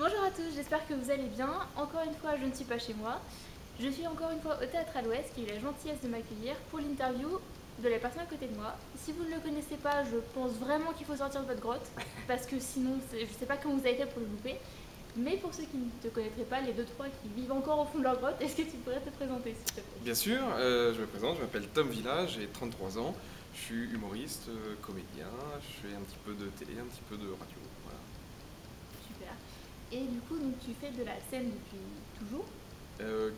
Bonjour à tous, j'espère que vous allez bien. Encore une fois, je ne suis pas chez moi. Je suis encore une fois au Théâtre à l'Ouest qui a eu la gentillesse de m'accueillir pour l'interview de la personne à côté de moi. Si vous ne le connaissez pas, je pense vraiment qu'il faut sortir de votre grotte parce que sinon, je ne sais pas comment vous avez fait pour le louper. Mais pour ceux qui ne te connaîtraient pas, les 2-3 qui vivent encore au fond de leur grotte, est-ce que tu pourrais te présenter s'il te plaît? Bien sûr, je me présente, je m'appelle Tom Village, j'ai 33 ans, je suis humoriste, comédien, je fais un petit peu de télé, un petit peu de radio. Voilà. Super. Et du coup, donc, tu fais de la scène depuis toujours?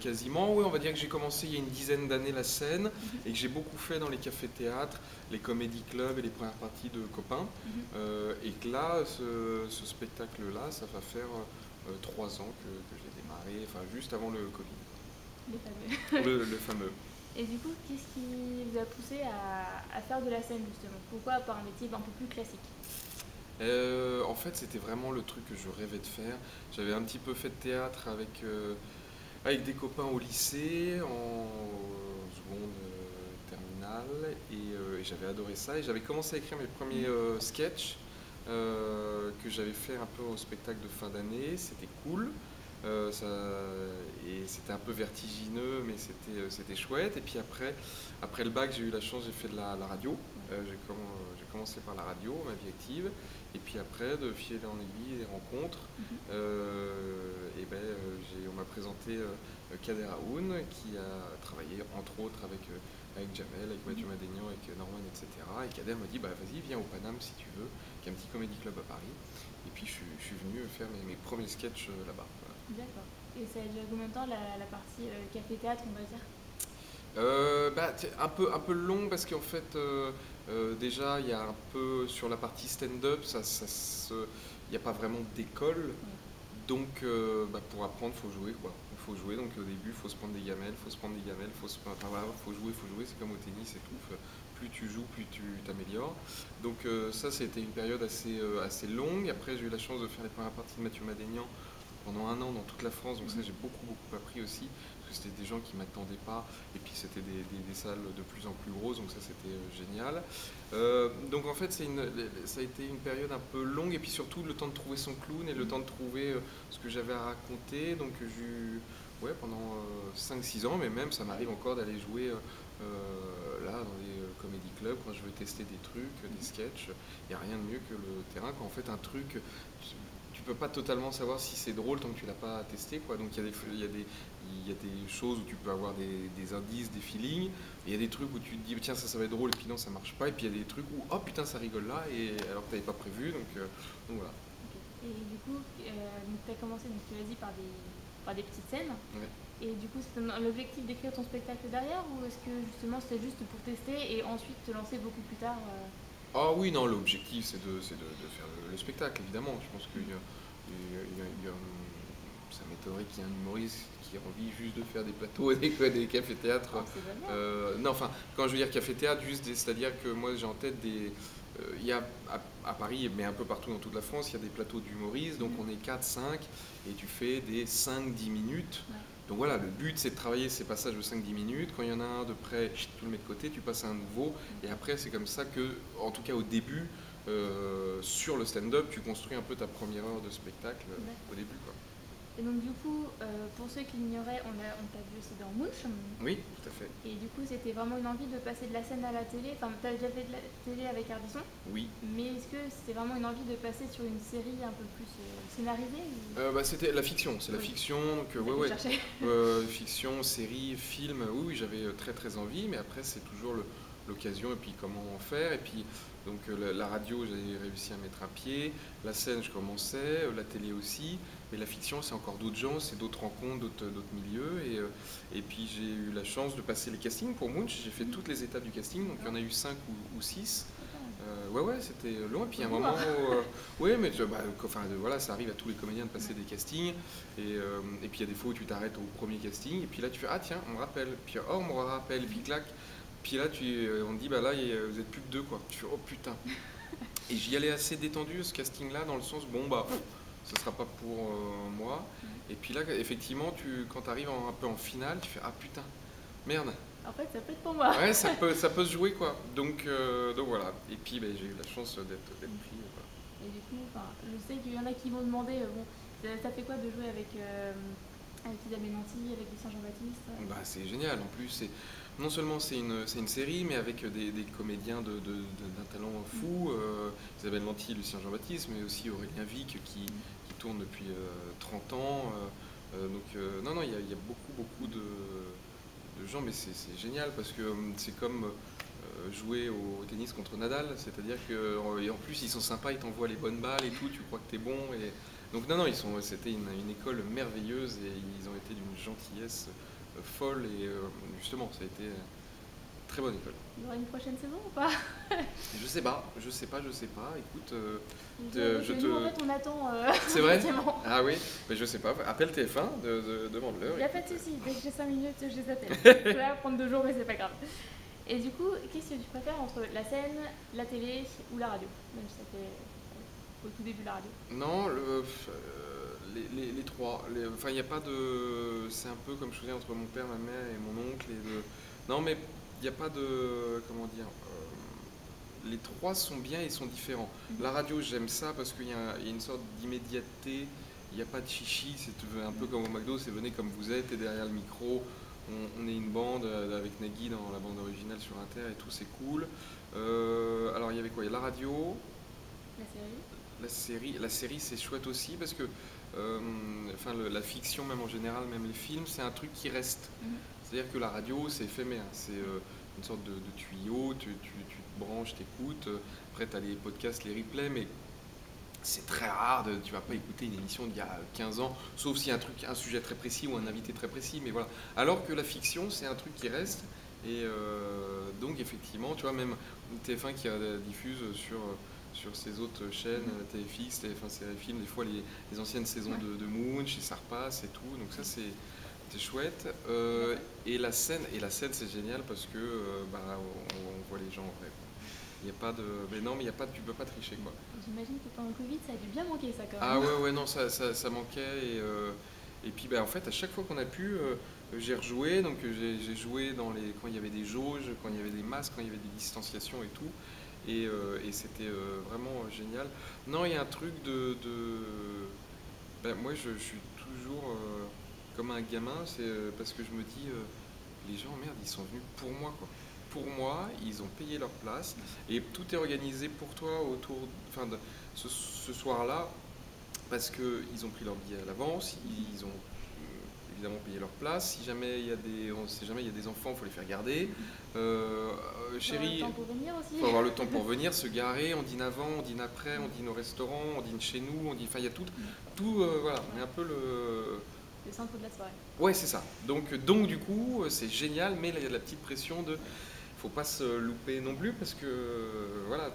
Quasiment, oui, on va dire que j'ai commencé il y a une dizaine d'années la scène et que j'ai beaucoup fait dans les cafés-théâtres, les comédie clubs et les premières parties de copains. Et que là, ce spectacle-là, ça va faire 3 ans que je l'ai démarré, enfin juste avant le Covid. Les fameux. Le fameux. Et du coup, qu'est-ce qui vous a poussé à faire de la scène justement? Pourquoi pas un métier un peu plus classique? En fait, c'était vraiment le truc que je rêvais de faire. J'avais un petit peu fait de théâtre avec des copains au lycée, en seconde terminale, et j'avais adoré ça. Et j'avais commencé à écrire mes premiers sketchs que j'avais fait un peu au spectacle de fin d'année. C'était cool. Et c'était un peu vertigineux, mais c'était chouette. Et puis après le bac, j'ai eu la chance, j'ai fait de la radio. J'ai commencé par la radio, ma vie active, et puis après, de fil en aiguille, des rencontres. On m'a présenté Kader Aoun, qui a travaillé entre autres avec Jamel, avec Mathieu Madénian, avec Norman, etc. Et Kader m'a dit, bah vas-y, viens au Paname si tu veux, qui est un petit comédie club à Paris. Et puis je suis venu faire mes premiers sketchs là-bas. Voilà. D'accord. Et ça a duré combien de temps la partie café-théâtre, on va dire? Un peu long parce qu'en fait déjà il y a un peu sur la partie stand-up, il n'y a pas vraiment d'école, donc pour apprendre il faut jouer quoi. Il faut jouer, donc au début il faut se prendre des gamelles, faut jouer, c'est comme au tennis et tout. Plus tu joues, plus tu t'améliores. Donc ça c'était une période assez longue. Après j'ai eu la chance de faire les premières parties de Mathieu Madénian pendant un an dans toute la France, donc ça j'ai beaucoup appris aussi, parce que c'était des gens qui ne m'attendaient pas, et puis c'était des salles de plus en plus grosses, donc ça c'était génial. Donc en fait ça a été une période un peu longue, et puis surtout le temps de trouver son clown, et le temps de trouver ce que j'avais à raconter, donc j'ai eu pendant 5-6 ans, mais même ça m'arrive encore d'aller jouer là dans les comédie clubs quand je veux tester des trucs, des sketchs. Il n'y a rien de mieux que le terrain, quand en fait un truc tu peux pas totalement savoir si c'est drôle tant que tu l'as pas testé, quoi. Donc il y a des choses où tu peux avoir des indices, des feelings, et il y a des trucs où tu te dis tiens ça va être drôle, et puis non ça marche pas, et puis il y a des trucs où oh putain ça rigole là, et alors que tu n'avais pas prévu, donc voilà. Okay. Et du coup, tu as commencé, donc tu l'as dit, par des petites scènes. Ouais. Et du coup, c'est l'objectif d'écrire ton spectacle derrière, ou est-ce que justement c'était juste pour tester et ensuite te lancer beaucoup plus tard Ah oui, non, l'objectif c'est de faire le spectacle, évidemment. Je pense ça m'étonnerait qu'il y ait un humoriste qui ait envie juste de faire des plateaux et des cafés-théâtres. Oh, c'est pas Non, enfin, quand je veux dire café-théâtre, c'est-à-dire que moi j'ai en tête il y a à Paris, mais un peu partout dans toute la France, il y a des plateaux d'humoristes, donc on est 4-5, et tu fais des 5-10 minutes. Ouais. Donc voilà, le but c'est de travailler ces passages de 5-10 minutes. Quand il y en a un de près, tu le mets de côté, tu passes à un nouveau. Et après, c'est comme ça que, en tout cas au début, sur le stand-up, tu construis un peu ta première heure de spectacle au début, quoi. Et donc du coup, pour ceux qui l'ignoraient, on t'a vu aussi dans Mouche. Oui, tout à fait. Et du coup, c'était vraiment une envie de passer de la scène à la télé. Enfin, tu as déjà fait de la télé avec Ardisson. Oui. Mais est-ce que c'était vraiment une envie de passer sur une série un peu plus scénarisée C'était la fiction, c'est la fiction, donc fiction, série, film, oui, j'avais très envie, mais après c'est toujours l'occasion et puis comment en faire. Et puis donc la radio, j'avais réussi à mettre à pied, la scène je commençais, la télé aussi, mais la fiction c'est encore d'autres gens, c'est d'autres rencontres, d'autres milieux. Et puis j'ai eu la chance de passer les castings pour Munch, j'ai fait toutes les étapes du casting, donc il y en a eu 5 ou 6. C'était long. Et puis à un moment, mais voilà, ça arrive à tous les comédiens de passer des castings. Et puis il y a des fois où tu t'arrêtes au premier casting, et puis là tu fais ah tiens, on me rappelle. Puis oh, on me rappelle, et puis clac. Puis là, on te dit bah là, vous êtes plus que deux, quoi. Tu fais oh putain. Et j'y allais assez détendu ce casting-là, dans le sens bon bah ce sera pas pour moi. Et puis là, effectivement, quand tu arrives un peu en finale, tu fais ah putain, merde. En fait, ça peut être pour moi. Ouais, ça peut se jouer, quoi. Donc voilà. Et puis j'ai eu la chance d'être pris. Voilà. Et du coup, je sais qu'il y en a qui m'ont demandé, bon, Ça fait quoi de jouer avec Isabelle Nanty, avec Lucien Jean-Baptiste? Bah, c'est génial. En plus, non seulement c'est une série, mais avec des comédiens d'un talent fou. Isabelle Nanty, Lucien Jean-Baptiste, mais aussi Aurélien Vic qui tourne depuis 30 ans. Non, il y a beaucoup de gens, mais c'est génial parce que c'est comme jouer au tennis contre Nadal, c'est-à-dire qu'en plus ils sont sympas, ils t'envoient les bonnes balles et tout, tu crois que t'es bon. Donc non, c'était une école merveilleuse et ils ont été d'une gentillesse folle et justement, ça a été une très bonne école. Il y aura une prochaine saison ou pas? Je sais pas. Écoute, nous, en fait, on attend. C'est vrai? Ah oui, mais je sais pas. Appelle TF1, demande-leur. Il n'y a pas de souci, dès que j'ai 5 minutes, je les appelle. Je vais prendre 2 jours, mais c'est pas grave. Et du coup, qu'est-ce que tu préfères entre la scène, la télé ou la radio? Même si ça fait au tout début la radio. Non, les trois. Enfin, il n'y a pas de. C'est un peu comme je faisais entre mon père, ma mère et mon oncle. Non, mais il n'y a pas de. Comment dire les trois sont bien et sont différents. La radio, j'aime ça parce qu'il y a une sorte d'immédiateté. Il n'y a pas de chichi. C'est un peu comme au McDo, c'est venez comme vous êtes et derrière le micro. On est une bande avec Nagui dans la bande originale sur Inter et tout, c'est cool. Alors il y avait quoi? Il y a la radio. La série. La série c'est chouette aussi parce que la fiction même en général, même les films, c'est un truc qui reste. C'est-à-dire que la radio c'est éphémère, c'est une sorte de tuyau, tu te branches, t'écoutes, après tu as les podcasts, les replays, mais c'est très rare, tu vas pas écouter une émission d'il y a 15 ans, sauf s'il y a un sujet très précis ou un invité très précis, mais voilà. Alors que la fiction c'est un truc qui reste, et donc effectivement, tu vois, même TF1 qui diffuse sur ses autres chaînes, TFX, TF1 Série Film, des fois les anciennes saisons de Moon, chez ça repasse et tout, donc ça c'est chouette. Et la scène c'est génial parce que on voit les gens en vrai. Il n'y a pas de. Mais non, mais tu peux pas tricher quoi. J'imagine que pendant le Covid ça a dû bien manquer ça quand même. Ah ouais, non, ça manquait et puis en fait à chaque fois qu'on a pu, j'ai rejoué, donc j'ai joué quand il y avait des jauges, quand il y avait des masques, quand il y avait des distanciations et tout. Et c'était vraiment génial. Non, il y a un truc moi je suis toujours comme un gamin, c'est parce que je me dis, les gens, merde, ils sont venus pour moi quoi. Pour moi, ils ont payé leur place et tout est organisé pour toi autour de ce soir-là parce qu'ils ont pris leur billet à l'avance, ils ont évidemment payé leur place. Si jamais il y a des enfants, il faut les faire garder. Chérie, il faut avoir le temps pour venir, se garer, on dîne avant, on dîne après, on dîne au restaurant, on dîne chez nous, il y a tout voilà, on est un peu le centre de la soirée. Ouais, c'est ça. Donc du coup, c'est génial, mais là, il y a de la petite pression faut pas se louper non plus parce que voilà.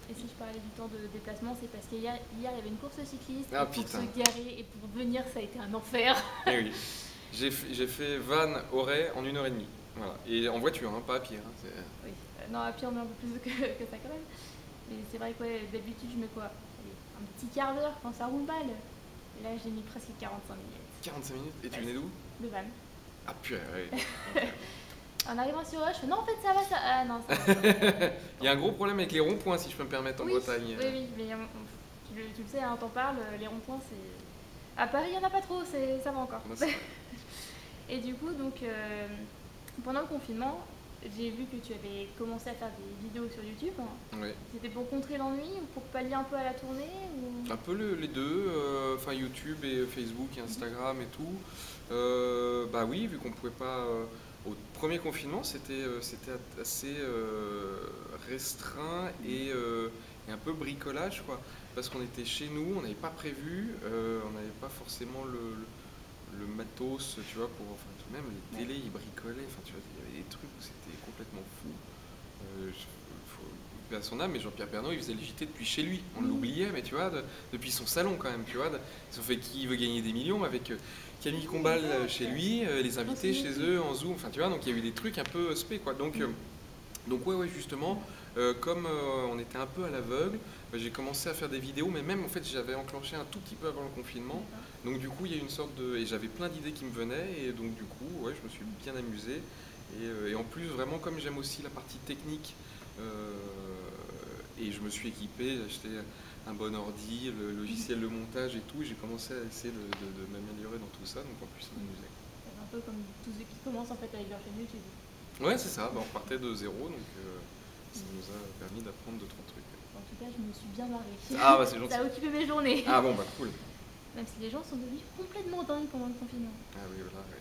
Et si je parlais du temps de déplacement, c'est parce qu'hier il y avait une course cycliste pour putain. se garer et pour venir, ça a été un enfer. Et oui. J'ai fait Vannes-Auray en 1h30. Voilà. Et en voiture, hein, pas à pied. Hein, oui. Non, à pied on est un peu plus que ça quand même. Mais c'est vrai que d'habitude je mets quoi? Un petit quart d'heure quand ça roule mal. Et là j'ai mis presque 45 minutes. 45 minutes? Et tu venais d'où? De Vannes. Ah purée, ouais. En arrivant sur Roche, non en fait ça va, ça... Ah non, ça va. Il y a un gros problème avec les ronds-points si je peux me permettre en Bretagne. Oui, mais tu le sais, hein, t'en parles, les ronds-points c'est... À Paris il n'y en a pas trop, ça va encore. Et du coup, donc, pendant le confinement, j'ai vu que tu avais commencé à faire des vidéos sur YouTube. Oui. C'était pour contrer l'ennui ou pour pallier un peu à la tournée ou... Un peu les deux, YouTube et Facebook, Instagram et tout. Bah oui, vu qu'on pouvait pas... au premier confinement, c'était assez restreint et un peu bricolage, quoi. Parce qu'on était chez nous, on n'avait pas prévu, on n'avait pas forcément le matos, tu vois, même les télés, ils bricolaient, tu vois, il y avait des trucs où c'était complètement fou. Faut à son âme, mais Jean-Pierre Pernaut, il faisait le JT depuis chez lui. On l'oubliait, mais tu vois, depuis son salon quand même, tu vois. Ils ont fait Qui veut gagner des millions avec Camille Combal chez lui, les invités chez eux en Zoom, tu vois, donc il y a eu des trucs un peu spé, quoi. Donc ouais, justement, comme on était un peu à l'aveugle, j'ai commencé à faire des vidéos, mais même en fait j'avais enclenché un tout petit peu avant le confinement. Donc du coup il y a une sorte de... Et j'avais plein d'idées qui me venaient, et donc du coup ouais, je me suis bien amusé. Et en plus vraiment comme j'aime aussi la partie technique, et je me suis équipé, j'ai acheté un bon ordi, le logiciel de montage et tout. J'ai commencé à essayer de m'améliorer dans tout ça, donc en plus ça m'amusait. C'est un peu comme tous ceux qui commencent en fait avec leur chaîne YouTube. Ouais, c'est ça, on partait de zéro, donc ça nous a permis d'apprendre 2-3 trucs. En tout cas, je me suis bien marrée. Ah bah c'est gentil. Ça a occupé mes journées. Ah bon, bah cool. Même si les gens sont devenus complètement dingues pendant le confinement. Ah oui, voilà, ouais.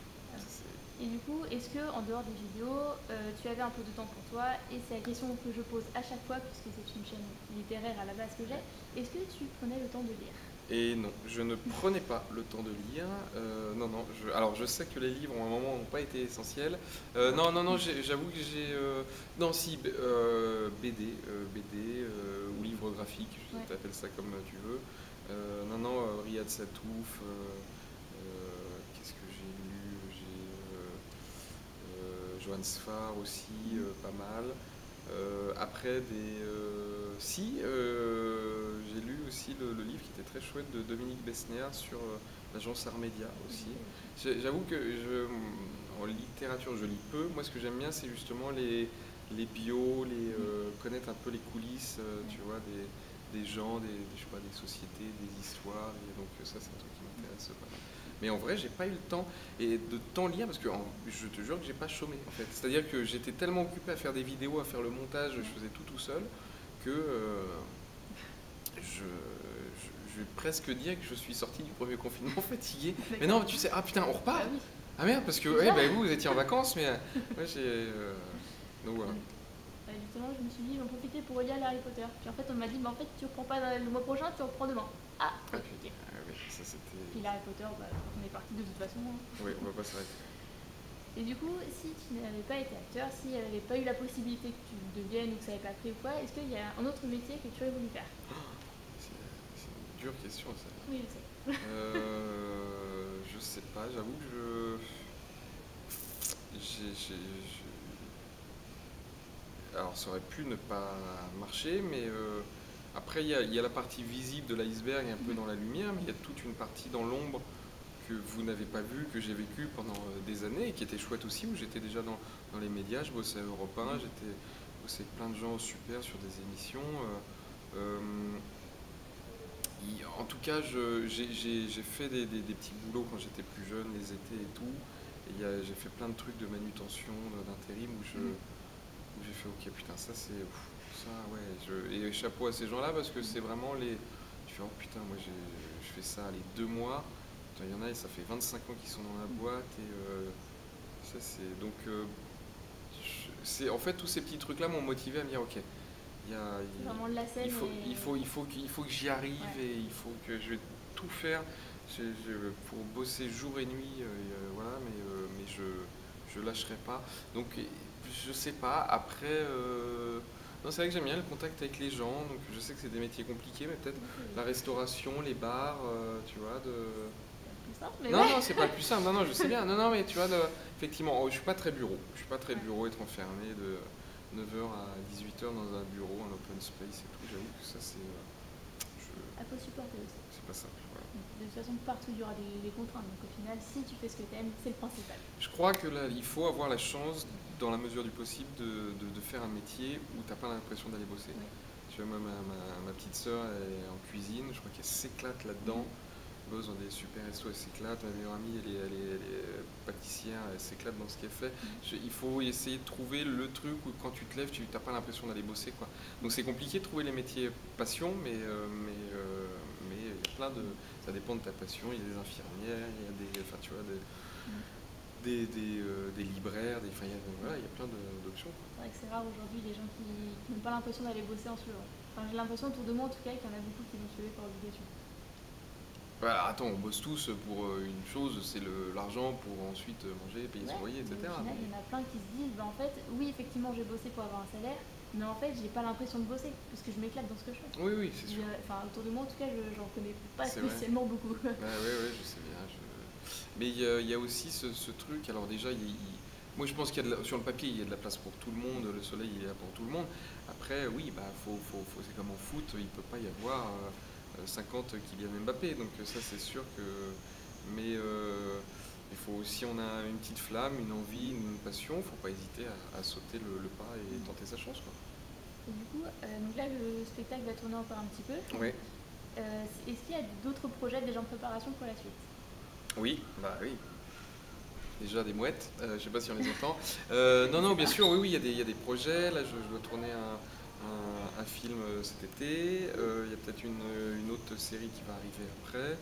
Et du coup, est-ce que en dehors des vidéos, tu avais un peu de temps pour toi? Et c'est la question que je pose à chaque fois, puisque c'est une chaîne littéraire à la base que j'ai. Est-ce que tu prenais le temps de lire? Et non, je ne prenais pas le temps de lire. Non, non. Alors, je sais que les livres, à un moment, n'ont pas été essentiels. Non, non, non. J'avoue que j'ai. Non, si. BD, ou livre graphique. Ouais. Tu appelles ça comme tu veux. Non, non. Riyad Satouf. Qu'est-ce que j'ai lu? Johann Sfar aussi, pas mal. Après, si, j'ai lu aussi le livre qui était très chouette de Dominique Besnéard sur l'agence Armédia aussi. J'avoue que en littérature, je lis peu. Moi, ce que j'aime bien, c'est justement les bios, connaître un peu les coulisses, tu vois, des gens, je sais pas, des sociétés, des histoires. Et donc, ça, c'est un truc qui m'intéresse pas mal. Mais en vrai, j'ai pas eu le temps de tant lire parce que je te jure que j'ai pas chômé en fait. C'est-à-dire que j'étais tellement occupé à faire des vidéos, à faire le montage, je faisais tout seul que je vais presque dire que je suis sorti du premier confinement fatigué. Mais non, tu sais, ah putain, on repart. Ah oui. Ah merde, parce que ouais, bah, vous étiez en vacances, mais ouais, donc voilà. Justement, je me suis dit, j'en profiter pour relire Harry Potter. Puis en fait, on m'a dit, bah en fait, tu reprends pas le mois prochain, tu reprends demain. Ah, Ah, ok. putain, ouais, ça c'était. Puis Harry Potter, bah, on est parti de toute façon. Hein. Oui, on va pas s'arrêter. Et du coup, si tu n'avais pas été acteur, si elle n'avait pas eu la possibilité que tu deviennes ou que ça n'avait pas pris ou quoi, est-ce qu'il y a un autre métier que tu aurais voulu faire? C'est une dure question ça. Oui, je sais. Je sais pas, j'avoue que alors ça aurait pu ne pas marcher, mais après il y a la partie visible de l'iceberg un peu dans la lumière, mais il y a toute une partie dans l'ombre que vous n'avez pas vue, que j'ai vécue pendant des années et qui était chouette aussi, où j'étais déjà dans les médias, je bossais à Europe 1, j'étais bossé avec plein de gens super sur des émissions. En tout cas, j'ai fait des petits boulots quand j'étais plus jeune, les étés et tout. Et j'ai fait plein de trucs de manutention, d'intérim, où j'ai fait ok, putain, ça c'est. Ça, ouais. Et chapeau à ces gens-là parce que c'est vraiment les. Tu fais oh putain, moi je fais ça les 2 mois. Il y en a, et ça fait 25 ans qu'ils sont dans la boîte. Et ça c'est. Donc, en fait, tous ces petits trucs-là m'ont motivé à me dire ok. C'est vraiment de la scène. Il faut que j'y arrive, ouais. Et il faut que je vais tout faire pour bosser jour et nuit, voilà, mais je lâcherai pas. Donc je sais pas. Après, non, c'est vrai que j'aime bien le contact avec les gens. Donc je sais que c'est des métiers compliqués, mais peut-être la restauration, les bars, tu vois, Mais non, ouais. non, c'est pas le plus simple. Non, non, je sais bien. Non, non, mais tu vois, effectivement, je suis pas très bureau. Je suis pas très bureau, être enfermé de 9h à 18h dans un bureau, un open space et tout. J'avoue que ça, c'est. Il faut supporter aussi. C'est pas simple. Voilà. De toute façon, partout il y aura des contraintes. Donc au final, si tu fais ce que tu aimes, c'est le principal. Je crois que là, il faut avoir la chance, dans la mesure du possible, de faire un métier où tu n'as pas l'impression d'aller bosser. Oui. Tu vois, moi, ma petite sœur est en cuisine, je crois qu'elle s'éclate là-dedans. Elle bosse dans des super restos, elle s'éclate. Ma meilleure amie, elle est pâtissière, elle s'éclate dans ce qu'elle fait. Il faut essayer de trouver le truc où quand tu te lèves, tu n'as pas l'impression d'aller bosser, quoi. Donc c'est compliqué de trouver les métiers passion, mais il y a plein de. Ça dépend de ta passion. Il y a des infirmières, il y a des. Enfin, tu vois, des libraires, voilà, il y a plein d'options. C'est vrai que c'est rare aujourd'hui les gens qui n'ont pas l'impression d'aller bosser en se levant. Enfin, j'ai l'impression autour de moi en tout cas qu'il y en a beaucoup qui vont se lever par obligation. Voilà, attends, on bosse tous pour une chose, c'est l'argent pour ensuite manger, payer son loyer, etc. Au final, il y en a plein qui se disent, en fait, oui, effectivement, j'ai bossé pour avoir un salaire, mais en fait, j'ai pas l'impression de bosser, parce que je m'éclate dans ce que je fais. Oui, oui, c'est sûr. Enfin, autour de moi, en tout cas, j'en connais pas spécialement beaucoup. Oui, je sais bien. Mais il y a aussi ce truc, alors déjà, moi je pense qu'il y a sur le papier, il y a de la place pour tout le monde, le soleil il est là pour tout le monde. Après, oui, c'est comme en foot, il ne peut pas y avoir 50 Kylian Mbappé, donc ça c'est sûr que. Mais il faut aussi, on a une petite flamme, une envie, une passion, il ne faut pas hésiter à sauter le pas et tenter sa chance, quoi. Et du coup, donc là, le spectacle va tourner encore un petit peu. Oui. Est-ce qu'il y a d'autres projets déjà en préparation pour la suite? Oui, bah oui. Déjà des mouettes, je sais pas si on les entend. Non, non, bien sûr, oui, oui, il y a des projets. Là, je dois tourner un film cet été. Il y a peut-être une autre série qui va arriver après.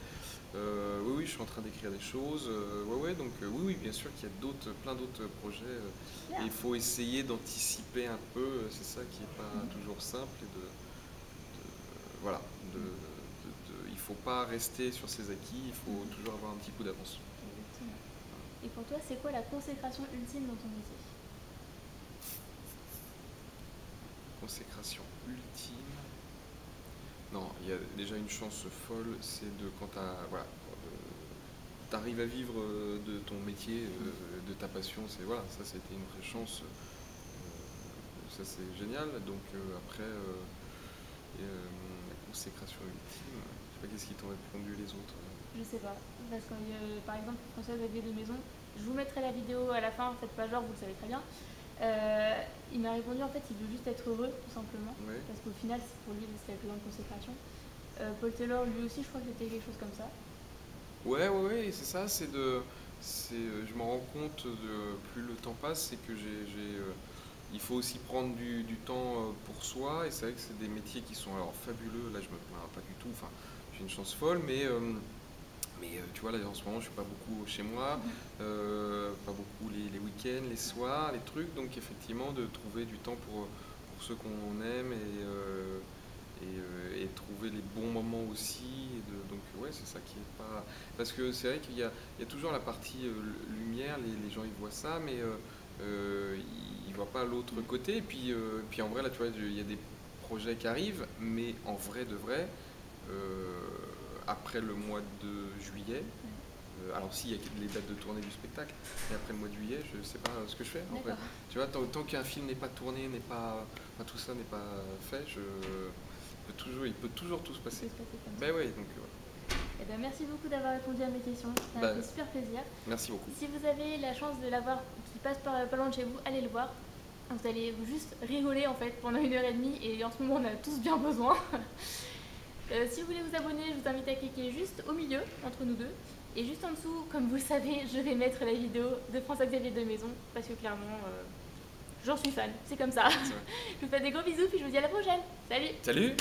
Oui, oui, je suis en train d'écrire des choses. Ouais, ouais, donc oui, oui, bien sûr qu'il y a plein d'autres projets. Et Bien. il faut essayer d'anticiper un peu. C'est ça qui est pas toujours simple. Voilà, il faut pas rester sur ses acquis. Il faut toujours avoir un petit coup d'avance. Exactement. Et pour toi, c'est quoi la consécration ultime dans ton métier? Consécration ultime. Non, il y a déjà une chance folle, c'est de quand voilà, t'arrives à vivre de ton métier, de ta passion, c'est voilà, ça c'était une vraie chance. Ça c'est génial. Donc après, la consécration ultime, je sais pas qu'est-ce qui t'ont répondu les autres. Je sais pas, parce que par exemple, François-Xavier de Maison, je vous mettrai la vidéo à la fin, faites pas genre, vous le savez très bien. Il m'a répondu en fait, il veut juste être heureux, tout simplement, Ouais. parce qu'au final, pour lui, c'est la plus grande consécration. Paul Taylor, lui aussi, je crois que c'était quelque chose comme ça. Ouais, ouais, ouais, c'est ça, je m'en rends compte plus le temps passe, c'est que il faut aussi prendre du temps pour soi, et c'est vrai que c'est des métiers qui sont alors fabuleux, là je me plains pas du tout, enfin j'ai une chance folle, mais tu vois là en ce moment je suis pas beaucoup chez moi, pas beaucoup les week-ends, les soirs, les trucs, donc effectivement de trouver du temps pour ceux qu'on aime et trouver les bons moments aussi. Donc ouais, c'est ça qui est pas... Parce que c'est vrai il y a toujours la partie lumière, les gens ils voient ça, mais ils voient pas l'autre côté. Et puis en vrai, là tu vois, il y a des projets qui arrivent, mais en vrai de vrai, après le mois de juillet, alors si, il y a les dates de tournée du spectacle, et après le mois de juillet, je sais pas ce que je fais en fait. Tu vois, tant qu'un film n'est pas tourné, enfin, tout ça n'est pas fait, il peut toujours tout se passer. Ben ouais, donc Eh ben, merci beaucoup d'avoir répondu à mes questions, ça m'a fait super plaisir. Merci beaucoup. Si vous avez la chance de l'avoir qui passe pas loin de chez vous, allez le voir. Vous allez juste rigoler en fait pendant 1h30 et en ce moment on a tous bien besoin. Si vous voulez vous abonner, je vous invite à cliquer juste au milieu, entre nous deux. Et juste en dessous, comme vous le savez, je vais mettre la vidéo de François-Xavier de Maison, parce que clairement, j'en suis fan, c'est comme ça. Je vous fais des gros bisous, puis je vous dis à la prochaine. Salut! Salut!